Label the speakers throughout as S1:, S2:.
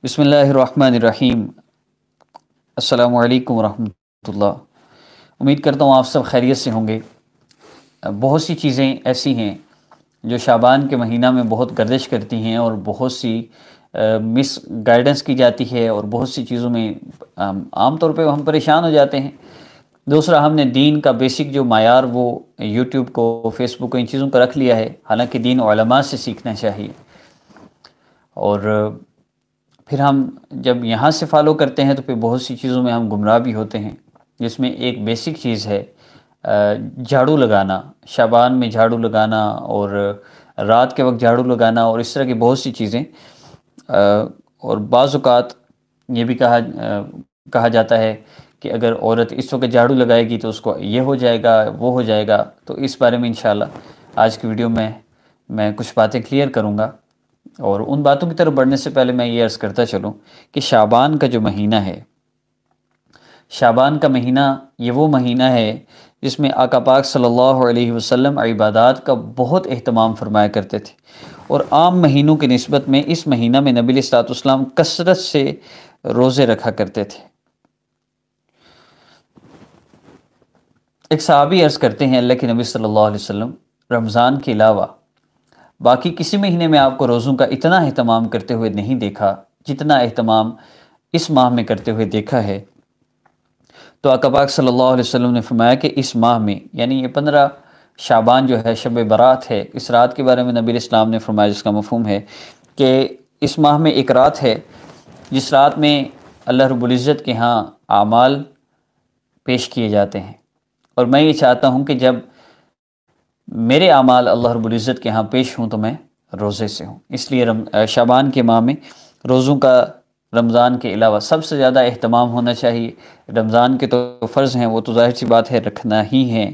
S1: بسم اللہ الرحمن الرحیم۔ السلام علیکم ورحمۃ اللہ۔ امید کرتا ہوں آپ سب خیریت سے ہوں گے۔ بہت سی چیزیں ایسی ہیں جو شعبان کے مہینہ میں بہت گردش کرتی ہیں اور بہت سی مس گائیڈنس کی جاتی ہے، اور بہت سی چیزوں میں عام طور پہ ہم پریشان ہو جاتے ہیں۔ دوسرا، ہم نے دین کا بیسک جو معیار وہ یوٹیوب کو، فیس بک کو، ان چیزوں کو رکھ لیا ہے، حالانکہ دین علماء سے سیکھنا چاہیے۔ اور پھر ہم جب یہاں سے فالو کرتے ہیں تو پھر بہت سی چیزوں میں ہم گمراہ بھی ہوتے ہیں، جس میں ایک بیسک چیز ہے جھاڑو لگانا، شعبان میں جھاڑو لگانا، اور رات کے وقت جھاڑو لگانا، اور اس طرح کی بہت سی چیزیں۔ اور بعض اوقات یہ بھی کہا جاتا ہے کہ اگر عورت اس وقت جھاڑو لگائے گی تو اس کو یہ ہو جائے گا، وہ ہو جائے گا۔ تو اس بارے میں انشاءاللہ آج کی ویڈیو میں کچھ باتیں کلیئر کروں گا۔ اور ان باتوں کی طرف بڑھنے سے پہلے میں یہ عرض کرتا چلوں کہ شعبان کا جو مہینہ ہے، شعبان کا مہینہ یہ وہ مہینہ ہے جس میں آقا پاک صلی اللہ علیہ وسلم عبادات کا بہت اہتمام فرمایا کرتے تھے، اور عام مہینوں کی نسبت میں اس مہینہ میں نبی علیہ السلام کثرت سے روزے رکھا کرتے تھے۔ ایک صحابی عرض کرتے ہیں، اللہ کے نبی صلی اللہ علیہ وسلم رمضان کے علاوہ باقی کسی مہینے میں آپ کو روزوں کا اتنا اہتمام کرتے ہوئے نہیں دیکھا جتنا اہتمام اس ماہ میں کرتے ہوئے دیکھا ہے۔ تو آقا پاک صلی اللہ علیہ وسلم نے فرمایا کہ اس ماہ میں، یعنی یہ 15 شعبان جو ہے، شب برات ہے، اس رات کے بارے میں نبی علیہ السلام نے فرمایا، جس کا مفہوم ہے کہ اس ماہ میں ایک رات ہے جس رات میں اللہ رب العزت کے ہاں اعمال پیش کیے جاتے ہیں، اور میں یہ چاہتا ہوں کہ جب میرے اعمال اللہ رب العزت کے ہاں پیش ہوں تو میں روزے سے ہوں۔ اس لیے شعبان کے ماہ میں روزوں کا رمضان کے علاوہ سب سے زیادہ اہتمام ہونا چاہیے۔ رمضان کے تو فرض ہیں، وہ تو ظاہر سی بات ہے رکھنا ہی ہے،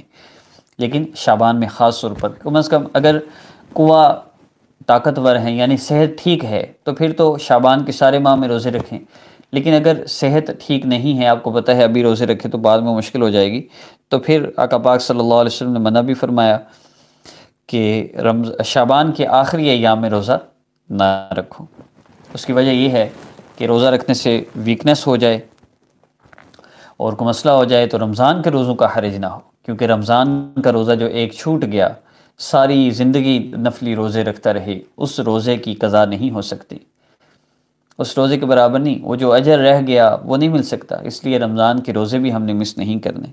S1: لیکن شعبان میں خاص طور پر کم از کم اگر قوا طاقتور ہیں، یعنی صحت ٹھیک ہے، تو پھر تو شعبان کے سارے ماہ میں روزے رکھیں۔ لیکن اگر صحت ٹھیک نہیں ہے، آپ کو پتہ ہے ابھی روزے رکھے تو بعد میں مشکل ہو جائے گی، تو پھر آقا پاک صلی اللہ علیہ وسلم نے منع بھی فرمایا کہ شعبان کے آخری ایام میں روزہ نہ رکھو۔ اس کی وجہ یہ ہے کہ روزہ رکھنے سے ویکنس ہو جائے اور کوئی مسئلہ ہو جائے تو رمضان کے روزوں کا حرج نہ ہو، کیونکہ رمضان کا روزہ جو ایک چھوٹ گیا، ساری زندگی نفلی روزے رکھتا رہے، اس روزے کی قضا نہیں ہو سکتی، اس روزے کے برابر نہیں، وہ جو اجر رہ گیا وہ نہیں مل سکتا۔ اس لیے رمضان کے روزے بھی ہم نے مس نہیں کرنے۔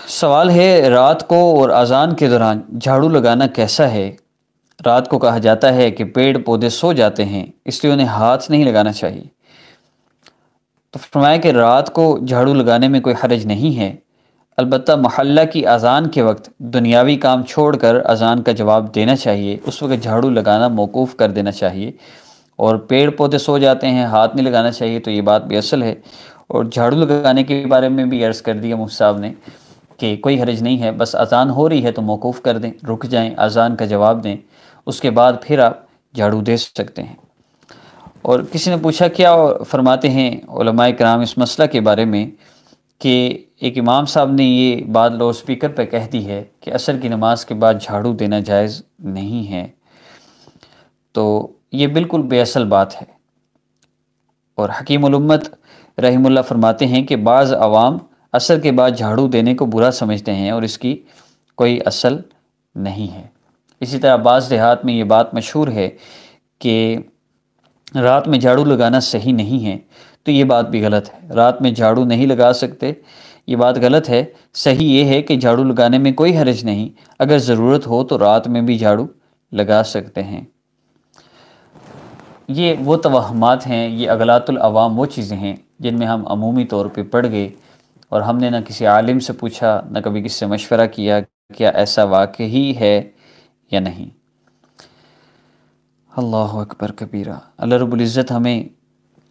S1: سوال ہے، رات کو اور اذان کے دوران جھاڑو لگانا کیسا ہے؟ رات کو کہا جاتا ہے کہ پیڑ پودے سو جاتے ہیں، اس لیے انہیں ہاتھ نہیں لگانا چاہیے۔ تو فرمایا کہ رات کو جھاڑو لگانے میں کوئی حرج نہیں ہے، البتہ محلہ کی اذان کے وقت دنیاوی کام چھوڑ کر اذان کا جواب دینا چاہیے، اس وقت جھاڑو لگانا موقوف کر دینا چاہیے۔ اور پیڑ پودے سو جاتے ہیں، ہاتھ نہیں لگانا چاہیے، تو یہ بات بھی اصل ہے۔ اور جھاڑو لگانے کے بارے میں بھی عرض کر دیا مفتی صاحب نے کہ کوئی حرج نہیں ہے، بس اذان ہو رہی ہے تو موقوف کر دیں، رک جائیں، اذان کا جواب دیں، اس کے بعد پھر آپ جھاڑو دے سکتے ہیں۔ اور کسی نے پوچھا، کیا فرماتے ہیں علماء کرام اس مسئلہ کے بارے میں کہ ایک امام صاحب نے یہ بات لاؤڈ سپیکر پہ کہہ دی ہے کہ عصر کی نماز کے بعد جھاڑو دینا جائز نہیں ہے؟ تو یہ بالکل بے اصل بات ہے، اور حکیم الامت رحم اللہ فرماتے ہیں کہ بعض عوام عصر کے بعد جھاڑو دینے کو برا سمجھتے ہیں، اور اس کی کوئی اصل نہیں ہے۔ اسی طرح بعض دیہات میں یہ بات مشہور ہے کہ رات میں جھاڑو لگانا صحیح نہیں ہے، تو یہ بات بھی غلط ہے۔ رات میں جھاڑو نہیں لگا سکتے، یہ بات غلط ہے۔ صحیح یہ ہے کہ جھاڑو لگانے میں کوئی حرج نہیں، اگر ضرورت ہو تو رات میں بھی جھاڑو لگا سکتے ہیں۔ یہ وہ توہمات ہیں، یہ اغلاط العوام، وہ چیزیں ہیں جن میں ہم عمومی طور پہ پڑ گئے، اور ہم نے نہ کسی عالم سے پوچھا، نہ کبھی کسی سے مشورہ کیا کیا ایسا واقعی ہے یا نہیں۔ اللہ اکبر کبیرہ۔ اللہ رب العزت ہمیں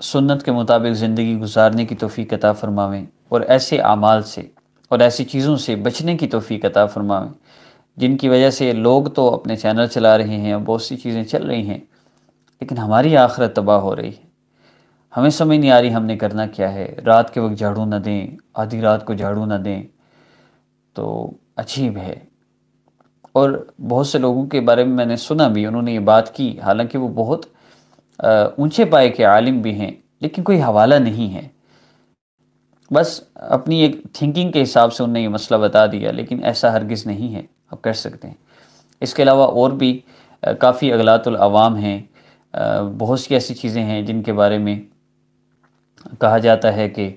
S1: سنت کے مطابق زندگی گزارنے کی توفیق عطا فرماویں، اور ایسے اعمال سے اور ایسی چیزوں سے بچنے کی توفیق عطا فرماویں جن کی وجہ سے لوگ تو اپنے چینل چلا رہے ہیں اور بہت سی چیزیں چل رہی ہیں، لیکن ہماری آخرت تباہ ہو رہی ہے۔ ہمیں سمجھ نہیں آ رہی ہم نے کرنا کیا ہے۔ رات کے وقت جھاڑو نہ دیں، آدھی رات کو جھاڑو نہ دیں، تو عجیب ہے۔ اور بہت سے لوگوں کے بارے میں نے سنا بھی، انہوں نے یہ بات کی، حالانکہ وہ بہت اونچے پائے کے عالم بھی ہیں لیکن کوئی حوالہ نہیں ہے، بس اپنی ایک تھنکنگ کے حساب سے انہوں نے یہ مسئلہ بتا دیا، لیکن ایسا ہرگز نہیں ہے، آپ کر سکتے ہیں۔ اس کے علاوہ اور بھی کافی اغلاط العوام ہیں، بہت سی ایسی چیزیں ہیں جن کے بارے میں کہا جاتا ہے کہ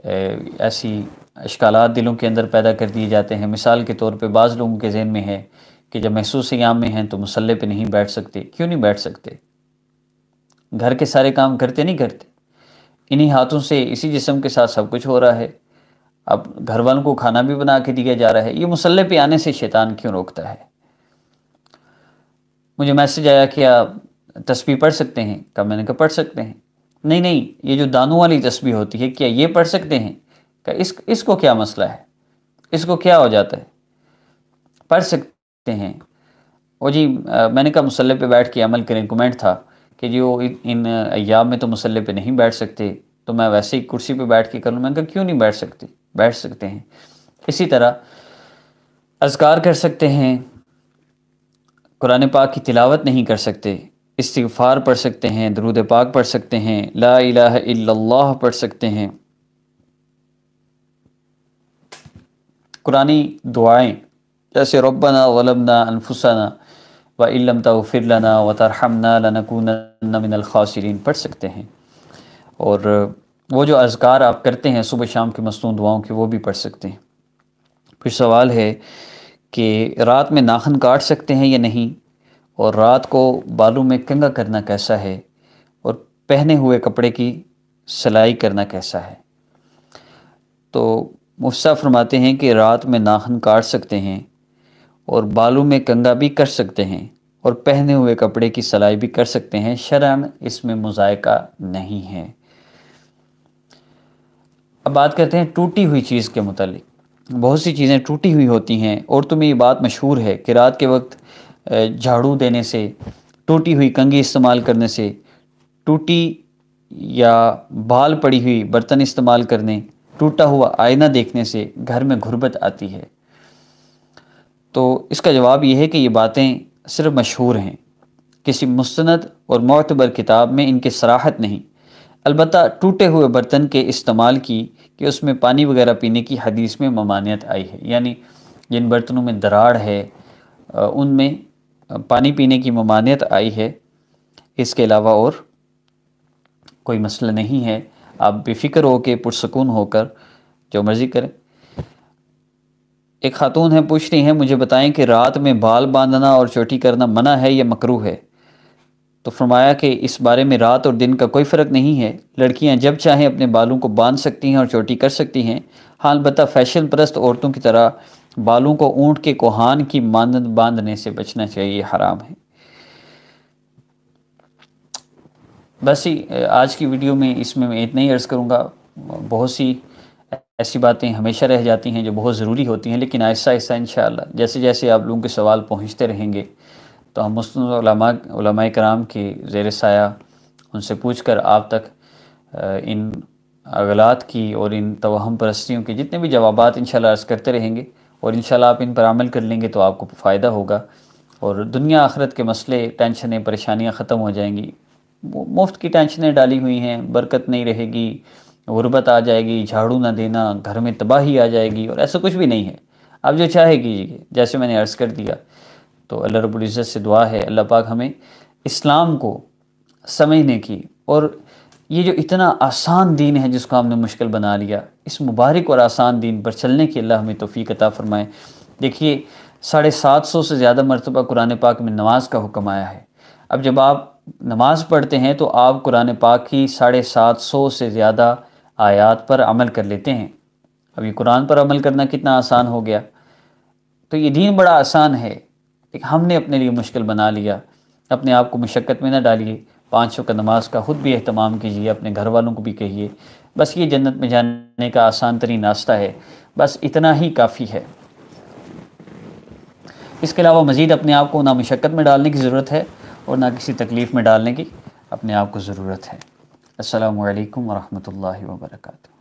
S1: ایسی اشکالات دلوں کے اندر پیدا کر دیے جاتے ہیں۔ مثال کے طور پہ بعض لوگوں کے ذہن میں ہے کہ جب محسوس ایام میں ہیں تو مصلی پہ نہیں بیٹھ سکتے۔ کیوں نہیں بیٹھ سکتے؟ گھر کے سارے کام کرتے نہیں کرتے؟ انہی ہاتھوں سے اسی جسم کے ساتھ سب کچھ ہو رہا ہے، اب گھر والوں کو کھانا بھی بنا کے دیا جا رہا ہے، یہ مصلی پہ آنے سے شیطان کیوں روکتا ہے؟ مجھے میسج آیا کہ آپ تسبیح پڑھ سکتے ہیں، کہا میں نے کہا پڑھ سکتے ہیں۔ نہیں یہ جو دانوں والی تسبیح ہوتی ہے کیا یہ پڑھ سکتے ہیں؟ کہ اس کو کیا مسئلہ ہے، اس کو کیا ہو جاتا ہے؟ پڑھ سکتے ہیں۔ وہ جی میں نے کہا مصلی پہ بیٹھ کے عمل کریں، کمنٹ تھا کہ جو ان ایام میں تو مصلی پہ نہیں بیٹھ سکتے تو میں ویسے ہی کرسی پہ بیٹھ کے کروں۔ میں نے کہا کیوں نہیں بیٹھ سکتے؟ بیٹھ سکتے ہیں۔ اسی طرح اذکار کر سکتے ہیں، قرآن پاک کی تلاوت نہیں کر سکتے، استغفار پڑھ سکتے ہیں، درود پاک پڑھ سکتے ہیں، لا الہ الا اللہ پڑھ سکتے ہیں، قرآنی دعائیں جیسے ربنا ظلمنا انفسنا وَإِن لَّمْ تَغْفِرْ لَنَا وَتَرْحَمْنَا لَنَكُونَنَّ مِنَ الْخَاسِرِينَ پڑھ سکتے ہیں۔ اور وہ جو اذکار آپ کرتے ہیں صبح شام کی مصنون دعاؤں کی، وہ بھی پڑھ سکتے ہیں۔ پھر سوال ہے کہ رات میں ناخن کاٹ سکتے ہیں یا نہیں، اور رات کو بالوں میں کنگھا کرنا کیسا ہے، اور پہنے ہوئے کپڑے کی سلائی کرنا کیسا ہے۔ تو مفتی صاحب فرماتے ہیں کہ رات میں ناخن کاٹ سکتے ہیں اور بالوں میں کنگھا بھی کر سکتے ہیں اور پہنے ہوئے کپڑے کی سلائی بھی کر سکتے ہیں، شرعاً اس میں مذائقہ نہیں ہے۔ اب بات کرتے ہیں ٹوٹی ہوئی چیز کے متعلق۔ بہت سی چیزیں ٹوٹی ہوئی ہوتی ہیں، عورتوں میں یہ بات مشہور ہے کہ رات کے وقت جھاڑو دینے سے، ٹوٹی ہوئی کنگھی استعمال کرنے سے، ٹوٹی یا بال پڑی ہوئی برتن استعمال کرنے، ٹوٹا ہوا آئینہ دیکھنے سے گھر میں غربت آتی ہے۔ تو اس کا جواب یہ ہے کہ یہ باتیں صرف مشہور ہیں، کسی مستند اور معتبر کتاب میں ان کی صراحت نہیں۔ البتہ ٹوٹے ہوئے برتن کے استعمال کی کہ اس میں پانی وغیرہ پینے کی حدیث میں ممانعت آئی ہے، یعنی جن برتنوں میں دراڑ ہے ان میں پانی پینے کی ممانعت آئی ہے۔ اس کے علاوہ اور کوئی مسئلہ نہیں ہے، آپ بے فکر ہو کے پرسکون ہو کر جو مرضی کریں۔ ایک خاتون ہے، پوچھ رہی ہیں مجھے بتائیں کہ رات میں بال باندھنا اور چوٹی کرنا منع ہے یا مکروہ ہے؟ تو فرمایا کہ اس بارے میں رات اور دن کا کوئی فرق نہیں ہے، لڑکیاں جب چاہیں اپنے بالوں کو باندھ سکتی ہیں اور چوٹی کر سکتی ہیں، ہاں البتہ فیشن پرست عورتوں کی طرح بالوں کو اونٹ کے کوہان کی مانند باندھنے سے بچنا چاہیے، یہ حرام ہے۔ بس آج کی ویڈیو میں اس میں اتنا ہی عرض کروں گا۔ بہت سی ایسی باتیں ہمیشہ رہ جاتی ہیں جو بہت ضروری ہوتی ہیں، لیکن آہستہ آہستہ انشاءاللہ جیسے جیسے آپ لوگوں کے سوال پہنچتے رہیں گے تو ہم مستند علماء کرام کے زیر سایہ ان سے پوچھ کر آپ تک ان اغلاط کی اور ان توہم پرستیوں کے جتنے بھی جوابات انشاءاللہ عرض کرتے رہیں گے، اور انشاءاللہ آپ ان پر عمل کر لیں گے تو آپ کو فائدہ ہوگا، اور دنیا آخرت کے مسئلے، ٹینشنیں، پریشانیاں ختم ہو جائیں گی۔ مفت کی ٹینشنیں ڈالی ہوئی ہیں، برکت نہیں رہے گی، غربت آ جائے گی، جھاڑو نہ دینا، گھر میں تباہی آ جائے گی، اور ایسا کچھ بھی نہیں ہے۔ آپ جو چاہے کیجیے، جیسے میں نے عرض کر دیا۔ تو اللہ رب العزت سے دعا ہے اللہ پاک ہمیں اسلام کو سمجھنے کی، اور یہ جو اتنا آسان دین ہے جس کو ہم نے مشکل بنا لیا، اس مبارک اور آسان دین پر چلنے کی اللہ ہمیں توفیق عطا فرمائے۔ دیکھیے 750 سے زیادہ مرتبہ قرآن پاک میں نماز کا حکم آیا ہے۔ اب جب آپ نماز پڑھتے ہیں تو آپ قرآن پاک کی 750 سے زیادہ آیات پر عمل کر لیتے ہیں۔ اب یہ قرآن پر عمل کرنا کتنا آسان ہو گیا۔ تو یہ دین بڑا آسان ہے، لیکن ہم نے اپنے لیے مشکل بنا لیا۔ اپنے آپ کو مشقت میں نہ ڈالیے، 5 وقت نماز کا خود بھی اہتمام کیجیے، اپنے گھر والوں کو بھی کہیے، بس یہ جنت میں جانے کا آسان ترین راستہ ہے، بس اتنا ہی کافی ہے۔ اس کے علاوہ مزید اپنے آپ کو نہ مشقت میں ڈالنے کی ضرورت ہے اور نہ کسی تکلیف میں ڈالنے کی اپنے آپ کو ضرورت ہے۔ السلام علیکم ورحمۃ اللہ وبرکاتہ۔